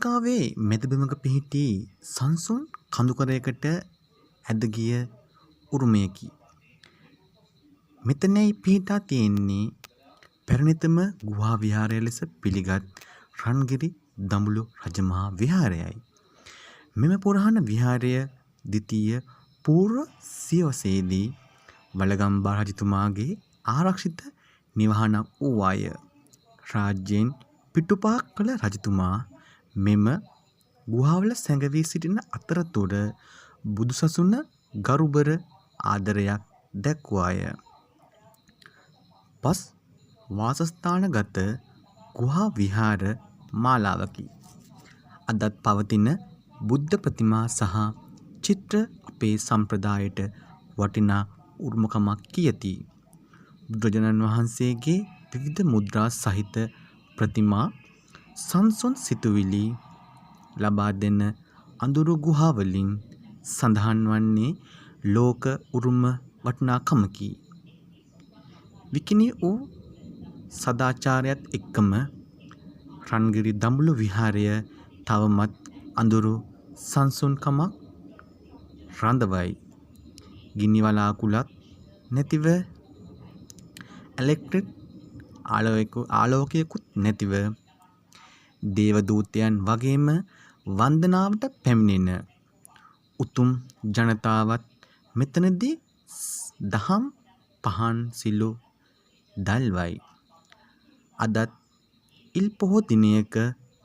ලංකාවේ මෙදබිමක පිහිටි සංසුන් කඳුකරයකට ඇද ගිය උරුමයකි. මෙතනයි පිහිටා තියෙන්නේ පැරණිතම ගුහා විහාරය ලෙස පිළිගත් රන්ගිරි දඹුලු රජමහා විහාරයයි. මෙම පුරාණ විහාරය ද්විතීය පූර්ව සියවසේදී වළගම්බා රජතුමාගේ ආරක්ෂිත නිවහනක් වූවාය. රාජ්‍යයෙන් පිටුපහක් කළ රජතුමා මෙම ගුහාවල සැඟවී සිටින අතරතුර බුදුසසුන ගරුබර ආදරයක් දැක්වාය. පස් වාසස්ථානගත ගුහා විහාර මාලාවකි. අදත් පවතින බුද්ධ ප්‍රතිමා සහ චිත්‍ර අපේ සම්ප්‍රදායට වටිනා උරුමකමක් කියති. බුදුරජාණන් වහන්සේගේ විවිධ මුද්‍රා සහිත ප්‍රතිමා සංසුන් සිතුවිලි ලබා දෙන අඳුරු ගුහාවලින් සඳහන් වන්නේ ලෝක උරුම වටිනාකමකි. විකිණී වූ සදාචාරයත් එක්කම රන්ගිරි දඹුලු විහාරය තවමත් අඳුරු සංසුන්කමක් රඳවයි. ගිනි වලාකුළක් නැතිව ඉලෙක්ට්‍රික් ආලෝකයකුත් නැතිව දේවදූතයන් වගේම වන්දනාවට පැමිණෙන උතුම් ජනතාවත් මෙතනදී දහම් පහන් සිලු දල්වයි. අදත් ඉල් පොහෝ දිනයක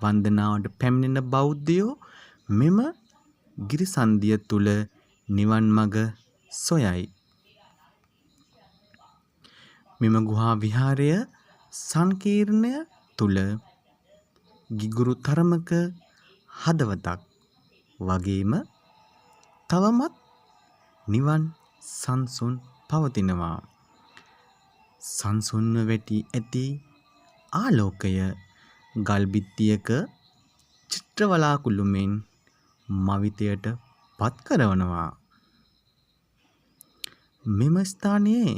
වන්දනාවට පැමිණෙන බෞද්ධයෝ මෙම ගිරිසන්දිය තුල නිවන් මඟ සොයයි. මෙම ගුහා විහාරය සංකීර්ණය තුල ගිගුරු තරමක හදවතක් වගේම තවමත් නිවන් සංසුන් පවතිනවා. සංසුන්ව වැටි ඇති ආලෝකය ගල් බිත්තියක චිත්‍ර වලාකුළු මෙන් මවිතයට පත් කරවනවා. මෙම ස්ථානයේ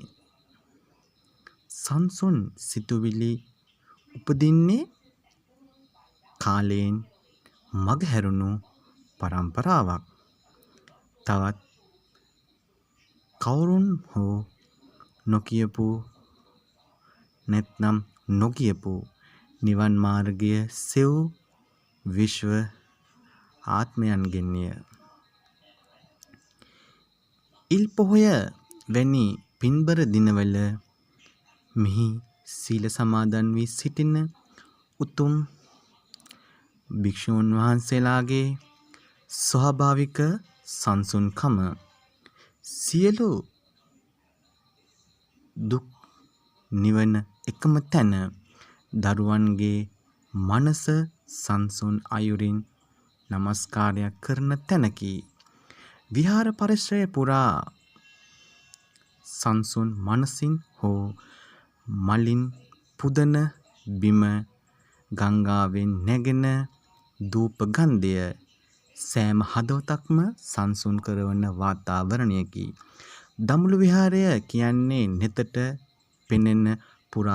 සංසුන් සිතුවිලි උපදින්නේ කාලයෙන් මගහැරුණු පරම්පරාවක්. තවත් කවුරුන් හෝ නොකියපු නැත්නම් නොගියපු නිවන් මාර්ගය සෙව් විශ්ව ආත්මයන්ගෙන්ය. ඉල් පොහොය වැනි පින්බර දිනවල මෙහි සීල සමාදන් වී සිටින උතුම් භික්ෂූන් වහන්සේලාගේ ස්වාභාවික සංසුන්කම සියලු දුක් නිවන එකම තැන දරුවන්ගේ මනස සංසුන් අයුරින් නමස්කාරයක් කරන තැනකි. විහාර පරිසරය පුරා සංසුන් මනසින් හෝ මලින් පුදන බිම ගංගාවෙන් නැගෙන ධූප ගන්ධය සෑම හදවතක්ම සංසුන් කරවන වාතාවරණයකි. දඹුලු විහාරය කියන්නේ නෙතට පෙනෙන පුරා